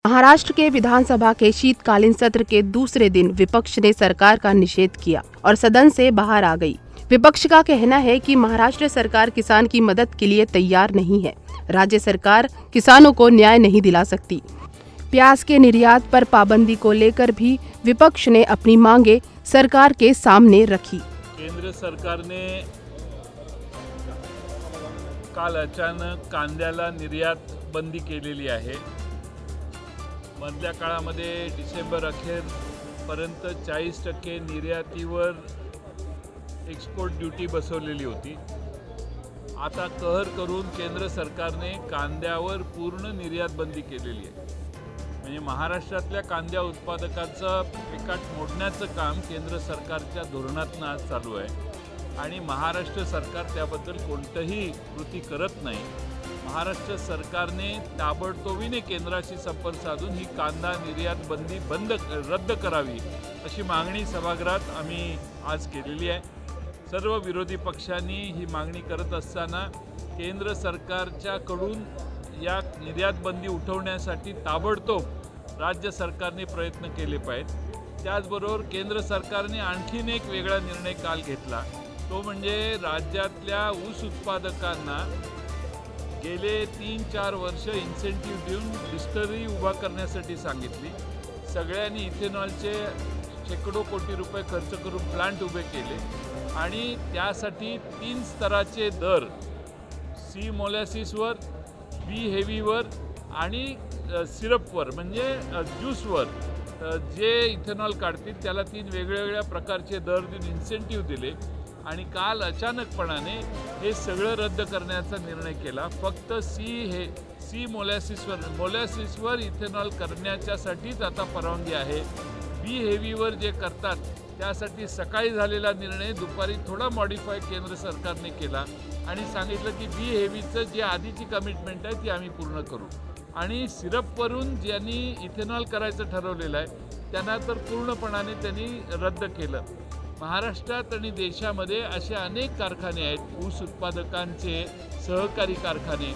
महाराष्ट्र के विधानसभा के शीतकालीन सत्र के दूसरे दिन विपक्ष ने सरकार का निषेध किया और सदन से बाहर आ गई। विपक्ष का कहना है कि महाराष्ट्र सरकार किसान की मदद के लिए तैयार नहीं है। राज्य सरकार किसानों को न्याय नहीं दिला सकती। प्याज के निर्यात पर पाबंदी को लेकर भी विपक्ष ने अपनी मांगे सरकार के सामने रखी। केंद्र सरकारने काल अचानक कांद्याला निर्यात बंदी केलेली आहे। मधल्या काळामध्ये डिसेंबर अखेरपर्यंत 40% निर्यातीवर एक्सपोर्ट ड्यूटी बसवलेली होती। आता कहर करून केंद्र सरकारने कांद्यावर पूर्ण निर्यात बंदी केलेली आहे। म्हणजे महाराष्ट्रातल्या कांद्या उत्पादकांचं पिकाट मोडण्याचं काम केंद्र सरकारच्या धोरणातून आज चालू आहे आणि महाराष्ट्र सरकार त्याबद्दल कोणतीही कृती करत नाही। महाराष्ट्र सरकारने ताबडतोबीने केंद्राशी संपर्क साधून ही कांदा निर्यात बंदी रद्द करावी अशी मागणी सभागृहात आम्ही आज केलेली आहे। सर्व विरोधी पक्षांनी ही मागणी करत असताना केंद्र सरकारच्याकडून या निर्यात बंदी उठवण्यासाठी ताबडतोब राज्य सरकारने प्रयत्न केले पाहिजेत। त्याचबरोबर केंद्र सरकारने आणखीन एक वेगळा निर्णय काल घेतला, तो म्हणजे राज्यातल्या ऊस उत्पादकांना गेले 3-4 वर्ष इन्सेंटिव्ह देऊन डिस्टलरी उभा करण्यासाठी सांगितली। सगळ्यांनी इथेनॉलचे शेकडो कोटी रुपये खर्च करून प्लांट उभे केले आणि त्यासाठी 3 स्तराचे दर सी मोलॅसिसवर, बी हेवीवर आणि सिरपवर म्हणजे ज्यूसवर जे इथेनॉल काढतील त्याला 3 वेगवेगळ्या प्रकारचे दर देऊन इन्सेंटिव्ह दिले आणि काल अचानकपणाने हे सगळं रद्द करण्याचा निर्णय केला। फक्त सी मोलॅसिसवर इथेनॉल करण्याच्यासाठीच आता परवानगी आहे। बी हेवीवर जे करतात त्यासाठी सकाळी झालेला निर्णय दुपारी थोडा मॉडिफाय केंद्र सरकारने केला आणि सांगितलं की बी हेवीचं जे आधीची कमिटमेंट आहे ती आम्ही पूर्ण करू आणि सिरपवरून ज्यांनी इथेनॉल करायचं ठरवलेलं आहे त्यांना तर पूर्णपणाने त्यांनी रद्द केलं। महाराष्ट्रात आणि देशामध्ये असे अनेक कारखाने आहेत ऊस उत्पादकांचे सहकारी कारखाने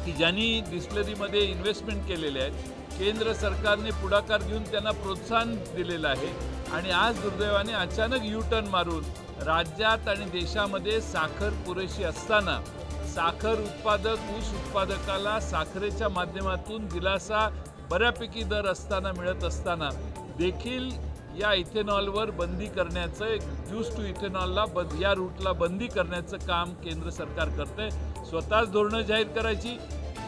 की ज्यांनी डिस्टिलरीमध्ये इन्व्हेस्टमेंट केलेले आहेत। केंद्र सरकारने पुढाकार घेऊन त्यांना प्रोत्साहन दिलेलं आहे आणि आज दुर्दैवाने अचानक यू टर्न मारून राज्यात आणि देशामध्ये साखर पुरेशी असताना साखर उत्पादक ऊस उत्पादकाला साखरेच्या माध्यमातून दिलासा बऱ्यापैकी दर असताना मिळत असताना देखील या इथेनॉलवर बंदी करण्याचं ज्यूस टू इथेनॉलला या रूटला बंदी करण्याचं काम केंद्र सरकार करते। स्वतःच धोरणं जाहीर करायची,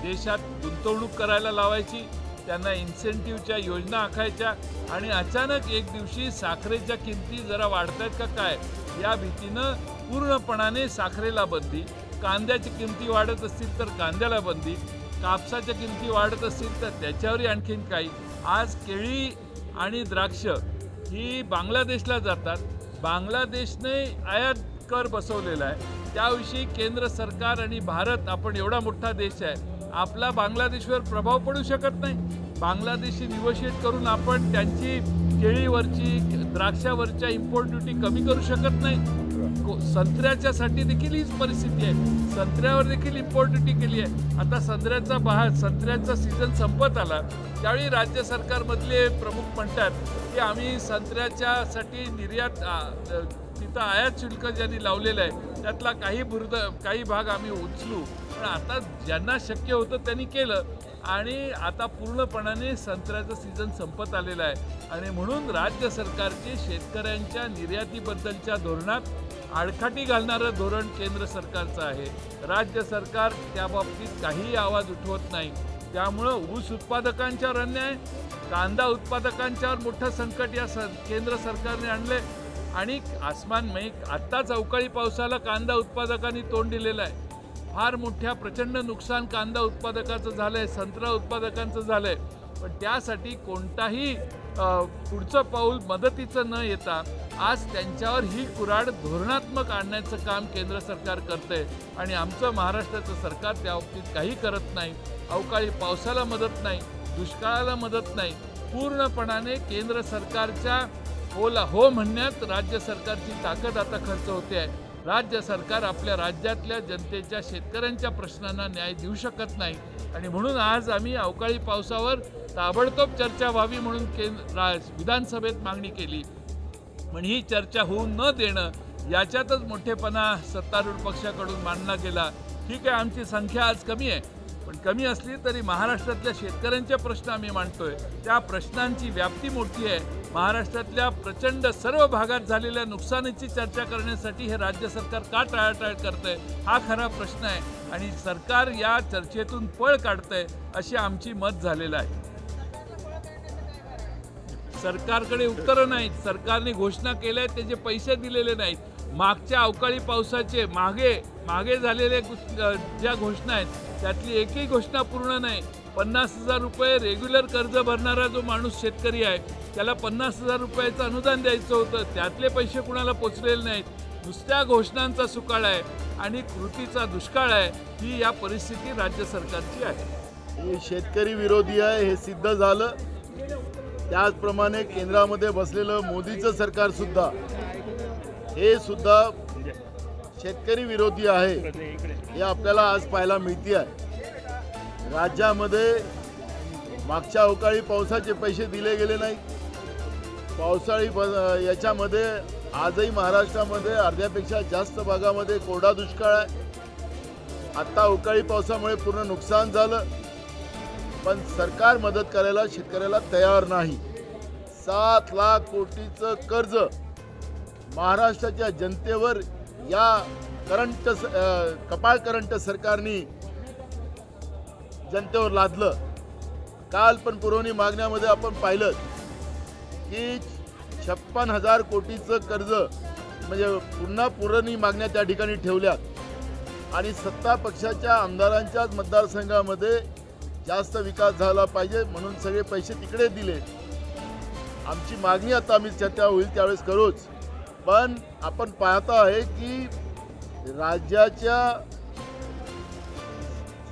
देशात गुंतवणूक करायला लावायची, त्यांना इन्सेंटिव्हच्या योजना आखायच्या आणि अचानक एक दिवशी साखरेच्या किमती जरा वाढतायत का काय या भीतीनं पूर्णपणाने साखरेला बंदी, कांद्याची किमती वाढत असतील तर कांद्याला बंदी, कापसाच्या किमती वाढत असतील तर त्याच्यावरही आणखीन काही। आज केळी आणि द्राक्ष ही बांगलादेशला जातात, बांगलादेशने आयात कर बसवलेला आहे। त्याविषयी केंद्र सरकार आणि भारत आपण एवढा मोठा देश आहे, आपला बांगलादेशवर प्रभाव पडू शकत नाही। बांगलादेशी निगोशिएट करून आपण त्यांची केळीवरची द्राक्षावरच्या इम्पोर्ट ड्युटी कमी करू शकत नाही। संत्र्याच्यासाठी देखील हीच परिस्थिती आहे, संत्र्यावर देखील इम्पोर्ट ड्युटी केली आहे। आता संत्र्याचा सीझन संपत आला त्यावेळी राज्य सरकारमधले प्रमुख म्हणतात की आम्ही संत्र्याच्यासाठी निर्यात तिथं आयात शुल्क ज्यांनी लावलेलं आहे त्यातला काही भाग आम्ही उचलू, पण आता ज्यांना शक्य होतं त्यांनी केलं आणि आता पूर्णपणाने संत्र्याचं सीझन संपत आलेलं आहे आणि म्हणून राज्य सरकारचे शेतकऱ्यांच्या निर्यातीबद्दलच्या धोरणात आडकाठी घालणारं धोरण केंद्र सरकारचं आहे। राज्य सरकार त्याबाबतीत काहीही आवाज उठवत नाही। त्यामुळं ऊस उत्पादकांच्यावर अन्याय, कांदा उत्पादकांच्यावर मोठं संकट या केंद्र सरकारने आणले आणि आसमानमय आत्ताच अवकाळी पावसाला कांदा उत्पादकांनी तोंड दिलेलं आहे। फार मोठ्या प्रचंड नुकसान कांदा उत्पादकाचं झालं आहे, संत्रा उत्पादकांचं झालं आहे, पण त्यासाठी कोणताही पुढचं पाऊल मदतीचं न येता आज त्यांच्यावर ही कुऱ्हाड धोरणात्मक आणण्याचं काम केंद्र सरकार करतंय आणि आमचं महाराष्ट्राचं सरकार त्या बाबतीत काही करत नाही। अवकाळी पावसाला मदत नाही, दुष्काळाला मदत नाही, पूर्णपणाने केंद्र सरकारच्या हो म्हणण्यात राज्य सरकारची ताकद आता खर्च होते आहे। राज्य सरकार आपल्या राज्यातल्या जनतेच्या शेतकऱ्यांच्या प्रश्नांना न्याय देऊ शकत नाही आणि म्हणून आज आम्ही अवकाळी पावसावर ताबडतोब चर्चा व्हावी म्हणून विधानसभेत मागणी केली. पण ही चर्चा होऊ न देणं याच्यातच मोठेपणा सत्तारूढ पक्षाकडून मानला गेला. ठीक आहे, आमची संख्या आज कमी आहे, पण कमी असली तरी महाराष्ट्रातल्या शेतकऱ्यांचे प्रश्न आम्ही मांडतोय. त्या प्रश्नांची व्याप्ती मोठी आहे. महाराष्ट्रातल्या प्रचंड सर्व भागात झालेल्या नुकसानीची चर्चा करण्यासाठी हे राज्य सरकार का टाळाटाळ करतंय हा खरा प्रश्न आहे. आणि सरकार या चर्चेतून पळ काढतंय अशी आमची मत झालेलं आहे. सरकारकडे उत्तरं नाहीत. सरकारने घोषणा केल्या आहेत, त्याचे पैसे दिलेले नाहीत. मागच्या अवकाळी पावसाचे मागे झालेले ज्या घोषणा आहेत त्यातली एकही घोषणा पूर्ण नाही. 50,000 रुपये रेग्युलर कर्ज भरणारा जो माणूस शेतकरी आहे त्याला 50,000 रुपयाचं अनुदान द्यायचं होतं, त्यातले पैसे कुणाला पोचलेले नाहीत. नुसत्या घोषणांचा सुकाळ आहे आणि कृतीचा दुष्काळ आहे. ही या परिस्थिती राज्य सरकारची आहे. हे शेतकरी विरोधी आहे हे सिद्ध झालं. त्याचप्रमाणे केंद्रामध्ये बसलेलं मोदीचं सरकार सुद्धा हे सुद्धा शेतकरी विरोधी आहे हे आपल्याला आज पाहायला मिळते आहे. राज्यामध्ये मागच्या अवकाळी पावसाचे पैसे दिले गेले नाहीत. पावसाळी याच्यामध्ये आजही महाराष्ट्रामध्ये अर्ध्यापेक्षा जास्त भागामध्ये कोरडा दुष्काळ आहे. आत्ता अवकाळी पावसामुळे पूर्ण नुकसान झालं, पण सरकार मदत करायला शेतकऱ्याला तयार नाही. 7 लाख कोटीचं कर्ज महाराष्ट्राच्या जनतेवर या कपाळ करंट सरकारने जनतेवर लादलं. काल पण पुरवणी मागण्यामध्ये आपण पाहिलं की 56,000 कोटीचं कर्ज म्हणजे पुन्हा पुरवणी मागण्या त्या ठिकाणी ठेवल्यात. आणि सत्ता पक्षाच्या आमदारांच्याच मतदारसंघामध्ये जास्त विकास झाला पाहिजे म्हणून सगळे पैसे तिकडे दिले. आमची मागणी आता आम्ही चर्चा होईल त्यावेळेस करूच, पण आपण पाहता आहे की राज्याच्या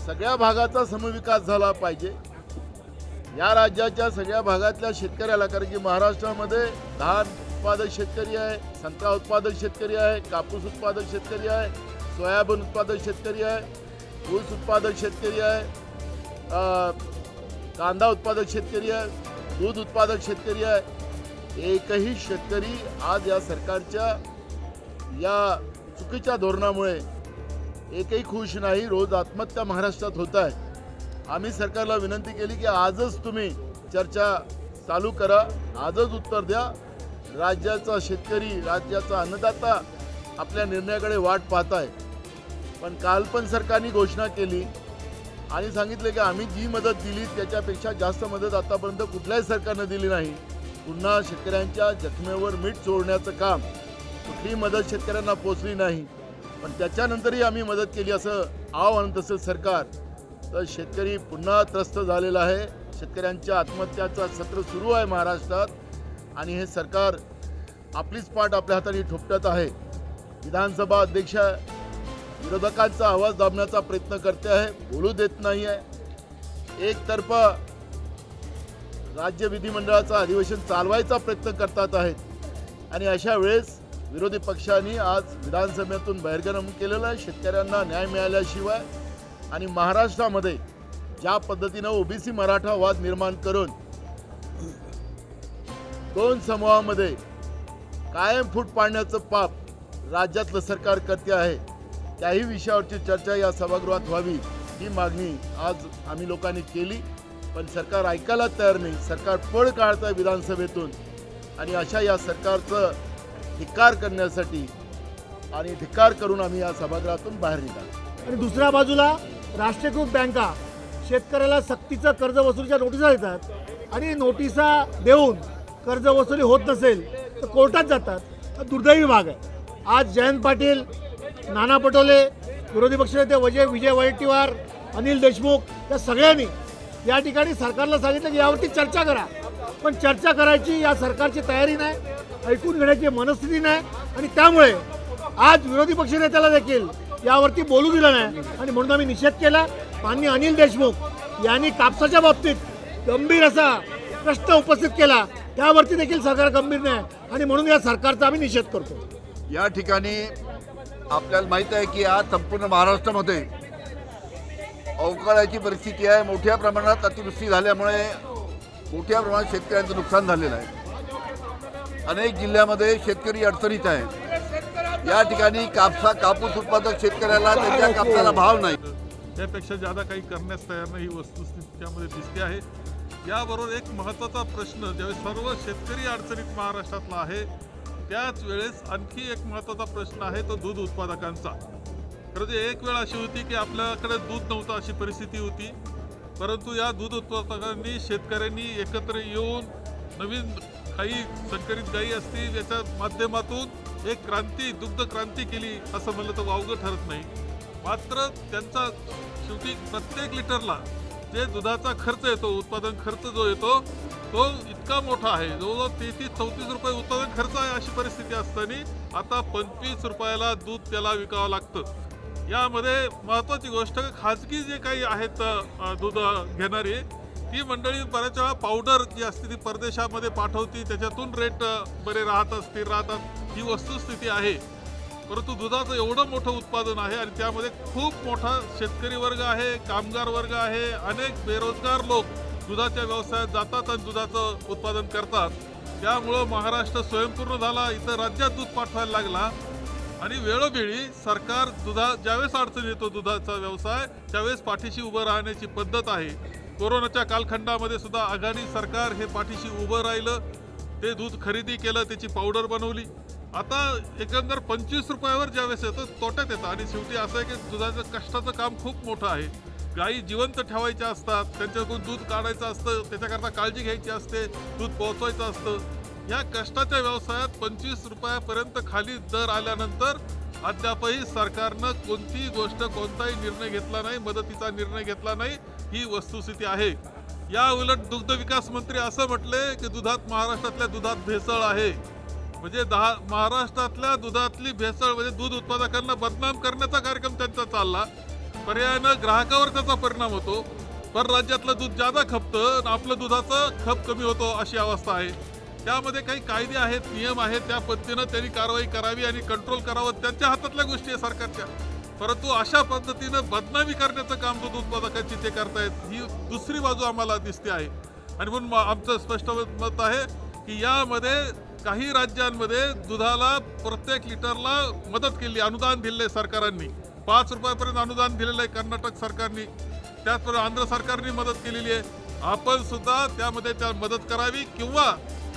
सगळ्या भागाचा समविकास झाला पाहिजे. या राज्याच्या सगळ्या भागातल्या शेतकऱ्याला, कारण की महाराष्ट्रामध्ये धान उत्पादक शेतकरी आहे, संत्रा उत्पादक शेतकरी आहे, कापूस उत्पादक शेतकरी आहे, सोयाबीन उत्पादक शेतकरी आहे, ऊस उत्पादक शेतकरी आहे, कांदा उत्पादक शेतकरी आहे, दूध उत्पादक शेतकरी आहे. एकही शेतकरी आज या सरकारच्या या चुकीच्या धोरणामुळे एकही खुश नाही. रोज आत्महत्या महाराष्ट्रात होत आहे. आम्ही सरकारला विनंती केली की आजच तुम्ही चर्चा चालू करा, आजच उत्तर द्या. राज्याचा शेतकरी, राज्याचा अन्नदाता आपल्या निर्णयाकडे वाट पाहत आहे. पण काल पण सरकारने घोषणा केली आणि सांगितले की आम्ही जी मदत दिली त्याच्यापेक्षा जास्त मदत आतापर्यंत कुठल्याही सरकारनं दिली नाही. पुन्हा शेतकऱ्यांच्या जखमेवर मीठ चोळण्याचं काम, कुठलीही मदत शेतकऱ्यांना पोचली नाही. पण त्याच्यानंतरही आम्ही मदत केली असं आव्हान तसं सरकार, तर शेतकरी पुन्हा त्रस्त झालेला आहे. शेतकऱ्यांच्या आत्महत्याचा सत्र सुरू आहे महाराष्ट्रात आणि हे सरकार आपलीच पाठ आपल्या हाताने ठोपटत आहे. विधानसभा अध्यक्ष विरोधकांचा आवाज दाबण्याचा प्रयत्न करते आहे, बोलू देत नाही आहे. एकतर्फा राज्य विधिमंडळाचं अधिवेशन चालवायचा प्रयत्न करतात आहेत आणि अशा वेळेस विरोधी पक्षांनी आज विधानसभेतून बहिर्गमन केलेलं आहे शेतकऱ्यांना न्याय मिळाल्याशिवाय. आणि महाराष्ट्रामध्ये ज्या पद्धतीनं ओबीसी मराठा वाद निर्माण करून दोन समूहामध्ये कायम फूट पाडण्याचं पाप राज्यातलं सरकार करते आहे, त्याही विषयावरची चर्चा या सभागृहात व्हावी ही मागणी आज आम्ही लोकांनी केली. पण सरकार ऐकायला तयार नाही. सरकार पळ काढत आहे विधानसभेतून आणि अशा या सरकारचं धिक्कार करण्यासाठी आणि धिक्कार करून आम्ही या सभागृहातून बाहेर निघालो. आणि दुसऱ्या बाजूला राष्ट्रीयकृत बँका शेतकऱ्याला सक्तीचं कर्ज वसुलीच्या नोटिसा देतात आणि नोटिसा देऊन कर्ज वसुली होत नसेल तर कोर्टात जातात. हा दुर्दैवी भाग आहे. आज जयंत पाटील, नाना पटोले, विरोधी पक्षनेते विजय वडेट्टीवार, अनिल देशमुख या सगळ्यांनी या ठिकाणी सरकारला सांगितलं की यावरती चर्चा करा, पण चर्चा करायची या सरकारची तयारी नाही, ऐकून घेण्याची मनस्थिती नाही. आणि त्यामुळे आज विरोधी पक्षनेत्याला देखील यावरती बोलू दिलं नाही आणि म्हणून आम्ही निषेध केला. माननीय अनिल देशमुख यांनी कापसाच्या बाबतीत गंभीर असा प्रश्न उपस्थित केला, त्यावरती देखील सरकार गंभीर नाही आणि म्हणून या सरकारचा आम्ही निषेध करतो. या ठिकाणी आपल्याला माहीत आहे की आज संपूर्ण महाराष्ट्रामध्ये अवकाळ्याची परिस्थिती आहे. मोठ्या प्रमाणात अतिवृष्टी झाल्यामुळे मोठ्या प्रमाणात शेतकऱ्यांचं नुकसान झालेलं आहे। अनेक जिल्ह्यामध्ये शेतकरी अडचणीत आहे। या ठिकाणी कापूस उत्पादक शेतकऱ्याला त्यांच्या कापसाला भाव नाही। त्यापेक्षा ज्यादा काही करण्यास तयार नाही ही वस्तुस्थिती त्यामध्ये दिसते आहे। याबरोबर एक महत्त्वाचा प्रश्न ज्यावेळेस सर्व शेतकरी अडचणीत महाराष्ट्रातला आहे त्याच वेळेस आणखी एक महत्त्वाचा प्रश्न आहे तो दूध उत्पादकांचा। खरं तर एक वेळ अशी होती की आपल्याकडे दूध नव्हतं अशी परिस्थिती होती, परंतु या दूध उत्पादकांनी शेतकऱ्यांनी एकत्र येऊन नवीन काही संकरित गायी असतील याच्या माध्यमातून एक क्रांती दुग्ध क्रांती केली असं म्हणलं तर वावगं ठरत नाही। मात्र त्यांचा शेवटी प्रत्येक लिटरला जे दुधाचा खर्च येतो उत्पादन खर्च जो येतो तो इतका मोठा आहे, जवळजवळ 33-34 रुपये उत्पादन खर्च आहे। अशी परिस्थिती असताना आता 25 रुपयाला दूध त्याला विकावं लागतं। यामध्ये महत्त्वाची गोष्ट खाजगी जे काही आहेत दूध घेणारी ती मंडळी बऱ्याच वेळा पावडर जी असते ती परदेशामध्ये पाठवती, त्याच्यातून रेट बरे राहतात स्थिर राहतात ही वस्तुस्थिती आहे। परंतु दुधाचं एवढं मोठं उत्पादन आहे आणि त्यामध्ये खूप मोठा शेतकरी वर्ग आहे, कामगार वर्ग आहे, अनेक बेरोजगार लोक दुधाच्या व्यवसायात जातात आणि दुधाचं उत्पादन करतात। त्यामुळं महाराष्ट्र स्वयंपूर्ण झाला, इतर राज्यात दूध पाठवायला लागला आणि वेळोवेळी सरकार ज्यावेळेस अडचण येतो दुधाचा व्यवसाय त्यावेळेस पाठीशी उभं राहण्याची पद्धत आहे। कोरोनाच्या कालखंडामध्ये सुद्धा आघाडी सरकार हे पाठीशी उभं राहिलं, ते दूध खरेदी केलं, त्याची पावडर बनवली। आता एकंदर 25 रुपयावर ज्यावेळेस येतं तोट्यात येतं आणि शेवटी असं आहे की दुधाचं कष्टाचं काम खूप मोठं आहे। गायी जिवंत ठेवायच्या असतात, त्यांच्याकडून दूध काढायचं असतं, त्याच्याकरता काळजी घ्यायची असते, दूध पोहोचवायचं असतं। या कष्टाच्या व्यवसायात 25 रुपयापर्यंत खाली दर आल्यानंतर अद्यापही सरकारनं कोणतीही गोष्ट कोणताही निर्णय घेतला नाही, मदतीचा निर्णय घेतला नाही, ही वस्तुस्थिती आहे। या उलट दुग्ध विकास मंत्री असं म्हटले की दुधात महाराष्ट्रातल्या दुधात भेसळ आहे, म्हणजे महाराष्ट्रातल्या दुधातली भेसळ म्हणजे दूध उत्पादकांना बदनाम करण्याचा कार्यक्रम त्यांचा चालला। पर्यायानं ग्राहकावर त्याचा परिणाम होतो, परराज्यातलं दूध जादा खपतं आणि आपलं दुधाचं खप कमी होतो अशी अवस्था आहे। त्यामध्ये काही कायदे आहेत, नियम आहेत, त्या पद्धतीनं त्यांनी कारवाई करावी आणि कंट्रोल करावं, त्यांच्या हातातल्या गोष्टी आहे सरकारच्या। परंतु अशा पद्धतीनं बदनामी करण्याचं काम दूध उत्पादकांची ते करतायत, ही दुसरी बाजू आम्हाला दिसते आहे। आणि म्हणून आमचं स्पष्ट मत आहे की यामध्ये काही राज्यांमध्ये दुधाला प्रत्येक लिटरला मदत केली, अनुदान दिले सरकारांनी, 5 रुपयापर्यंत अनुदान दिलेलं आहे कर्नाटक सरकारने, त्याचबरोबर आंध्र सरकारने मदत केलेली आहे। आपण सुद्धा त्यामध्ये त्या मदत करावी किंवा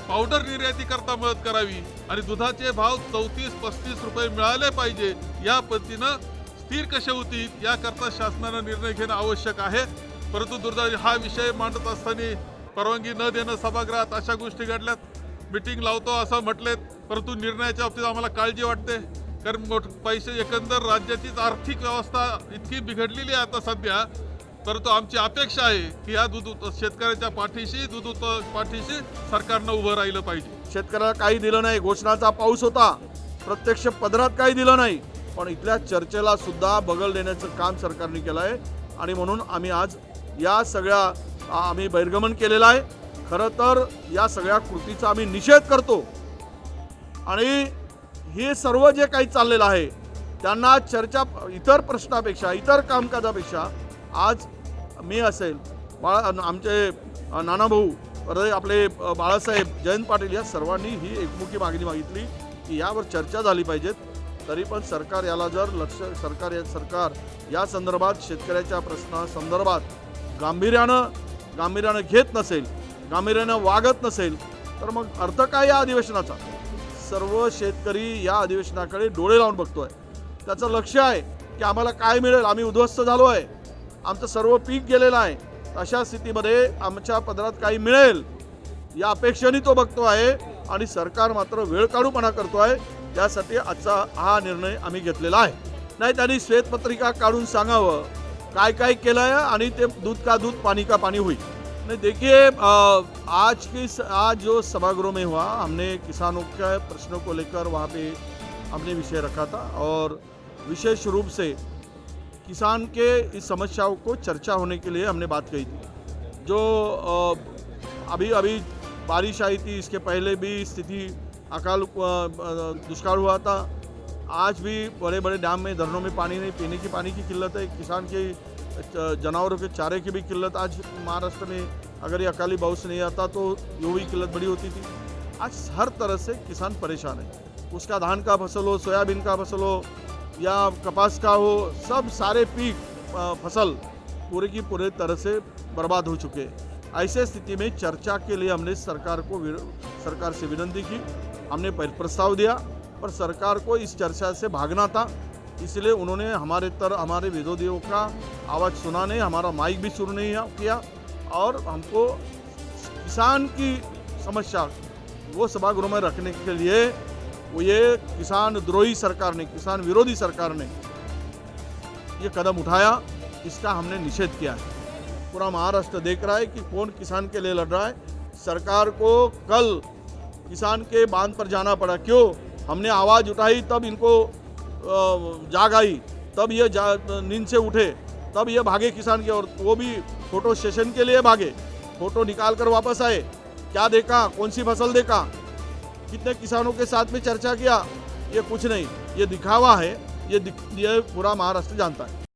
पावडर निर्याती करता मदत करावी आणि दुधाचे भाव 34-35 रुपये मिळाले पाहिजे, या पद्धतीनं स्थिर कसे होतील याकरता शासनानं निर्णय घेणं आवश्यक आहे। परंतु दुर्दैवाने हा विषय मांडत असताना परवानगी न देणं सभागृहात अशा गोष्टी घडल्यात, मीटिंग लावतो असं म्हटलेत, परंतु निर्णयाच्या बाबतीत आम्हाला काळजी वाटते, कारण पैसे एकंदर राज्याचीच आर्थिक व्यवस्था इतकी बिघडलेली आहे आता सध्या। परंतु आमची अपेक्षा आहे की या शेतकऱ्याच्या पाठीशी दूध पाठीशी सरकारनं उभं राहिलं पाहिजे। शेतकऱ्याला काही दिलं नाही, घोषणाचा पाऊस होता, प्रत्यक्ष पदरात काही दिलं नाही, पण इथल्या चर्चेला सुद्धा बगल देण्याचं काम सरकारने केलं आहे आणि म्हणून आम्ही आज या सगळ्या आम्ही बहिर्गमन केलेलं आहे। खरं तर या सगळ्या कृतीचा आम्ही निषेध करतो आणि हे सर्व जे काही चाललेलं आहे त्यांना चर्चा इतर प्रश्नापेक्षा इतर कामकाजापेक्षा आज मी असेल आमचे नानाभाऊ आपले बाळासाहेब जयंत पाटील या सर्वांनी ही एकमुखी मागणी मागितली की यावर चर्चा झाली पाहिजेत। तरी पण सरकार याला जर सरकार या संदर्भात शेतकऱ्याच्या प्रश्नासंदर्भात गांभीर्यानं घेत नसेल, गांभीर्यानं वागत नसेल तर मग अर्थ काय या अधिवेशनाचा? सर्व शेतकरी या अधिवेशनाकडे डोळे लावून बघतोय, त्याचं लक्ष आहे की आम्हाला काय मिळेल, आम्ही उद्ध्वस्त झालो आहे, आमचं सर्व पीक गेलेलं आहे, अशा स्थितीमध्ये आमच्या पदरात काही मिळेल या अपेक्षेने तो बघतो आहे आणि सरकार मात्र वेळ काढूपणा करतो आहे। त्यासाठी आजचा हा निर्णय आम्ही घेतलेला आहे। नाही त्यांनी श्वेतपत्रिका काढून सांगावं काय काय केलं है आणि ते दूध का दूध पानी का पानी हुई। नहीं देखिए आज जो सभागृह में हुआ, हमने किसानों के प्रश्नों को लेकर वहाँ पे हमने विषय रखा था और विशेष रूप से किसान के इस समस्याओं को चर्चा होने के लिए हमने बात कही थी। जो अभी बारिश आई थी, इसके पहले भी स्थिति अकाल दुष्काल हुआ था, आज भी बड़े बड़े डैम में धरनों में पानी नहीं, पीने की पानी की किल्लत है, किसान के जानवरों के चारे की भी किल्लत आज महाराष्ट्र में अगर ये अकाली बारिश नहीं आता तो यो भी किल्लत बड़ी होती थी। आज हर तरह से किसान परेशान है, उसका धान का फसल हो, सोयाबीन का फसल हो या कपास का हो, सब सारे पीक फसल पूरे की पूरे तरह से बर्बाद हो चुके हैं। ऐसे स्थिति में चर्चा के लिए हमने सरकार से विनती की, हमने प्रस्ताव दिया, पर सरकार को इस चर्चा से भागना था, इसलिए उन्होंने हमारे विरोधियों का आवाज़ सुना नहीं, हमारा माइक भी शुरू नहीं किया और हमको किसान की समस्या वो सभागृह में रखने के लिए वो ये किसान द्रोही सरकार ने, किसान विरोधी सरकार ने ये कदम उठाया, इसका हमने निषेध किया है। पूरा महाराष्ट्र देख रहा है कि कौन किसान के लिए लड़ रहा है। सरकार को कल किसान के बांध पर जाना पड़ा, क्यों? हमने आवाज़ उठाई तब इनको जाग आई, तब ये नींद से उठे, तब ये भागे किसान की ओर, वो भी फोटो सेशन के लिए भागे, फोटो निकाल कर वापस आए। क्या देखा? कौन सी फसल देखा? कितने किसानों के साथ में चर्चा किया? ये कुछ नहीं, ये दिखावा है, ये पूरा महाराष्ट्र जानता है।